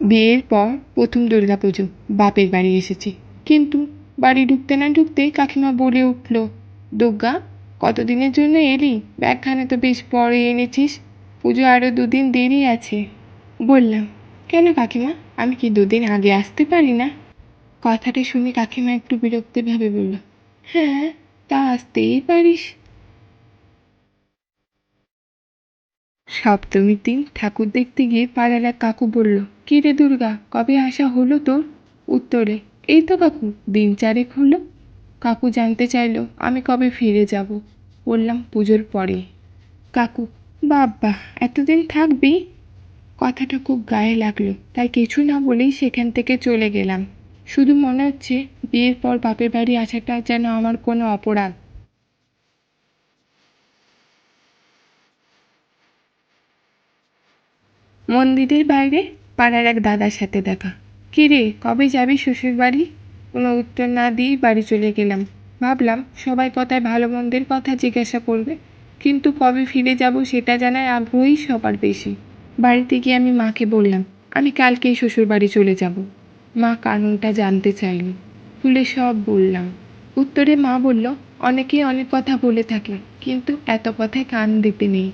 বিয়ের পর প্রথম দুর্গাপুজো বাপের বাড়ি এসেছি, কিন্তু বাড়ি ঢুকতে না ঢুকতেই কাকিমা বলে উঠল, দুর্গা, কতদিনের জন্য এলি? ব্যাগখানা তো বেশ পরে এনেছিস, পুজো আরও 2 দিন দেরি আছে। বললাম, কেন কাকিমা, আমি কি 2 দিন আগে আসতে পারি না? কথাটা শুনে কাকিমা একটু বিরক্তিভাবে বলল, হ্যাঁ, তা আসতেই পারিস। সপ্তমীর দিন ঠাকুর দেখতে গিয়ে পাড়ার এক কাকু বলল, কী রে দুর্গা, কবে আসা হলো তোর? উত্তরে, এই তো কাকু দিন 4 হলো। কাকু জানতে চাইল আমি কবে ফিরে যাব। বললাম, পুজোর পরে। কাকু, বাবা, এতদিন থাকবি? কথাটা খুব গায়ে লাগলো, তাই কিছু না বলেই সেখান থেকে চলে গেলাম। শুধু মনে হচ্ছে বিয়ের পর বাপের বাড়ি আসাটা যেন আমার কোনো অপরাধ। মন্দিরের বাইরে পাড়ার এক দাদার সাথে দেখা। কী রে, কবে যাবি শ্বশুর বাড়ি? কোনো উত্তর না দিয়েই বাড়ি চলে গেলাম। ভাবলাম সবাই কথায় ভালো মন্দের কথা জিজ্ঞাসা করবে, কিন্তু কবে ফিরে যাব সেটা জানার আগ্রহই সবার বেশি। বাড়িতে গিয়ে আমি মাকে বললাম, আমি কালকেই শ্বশুর বাড়ি চলে যাব। মা কারণটা জানতে চাইল। খুলে সব বললাম। উত্তরে মা বলল, অনেকেই অনেক কথা বলে থাকে, কিন্তু এত কথায় কান দিতে নেই।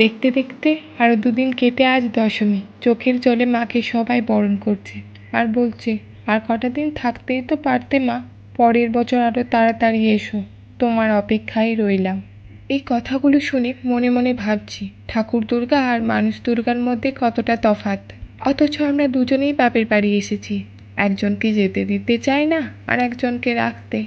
দেখতে দেখতে আরও 2 দিন কেটে আজ দশমী। চোখের জলে মাকে সবাই বরণ করছে আর বলছে, আর কটা দিন থাকতেই তো পারতে মা, পরের বছর আরও তাড়াতাড়ি এসো, তোমার অপেক্ষায় রইলাম। এই কথাগুলো শুনে মনে মনে ভাবছি, ঠাকুর দুর্গা আর মানুষ দুর্গার মধ্যে কতটা তফাৎ। অথচ আমরা দুজনেই বাপের বাড়ি এসেছি, একজনকে যেতে দিতে চাই না আর একজনকে রাখতে।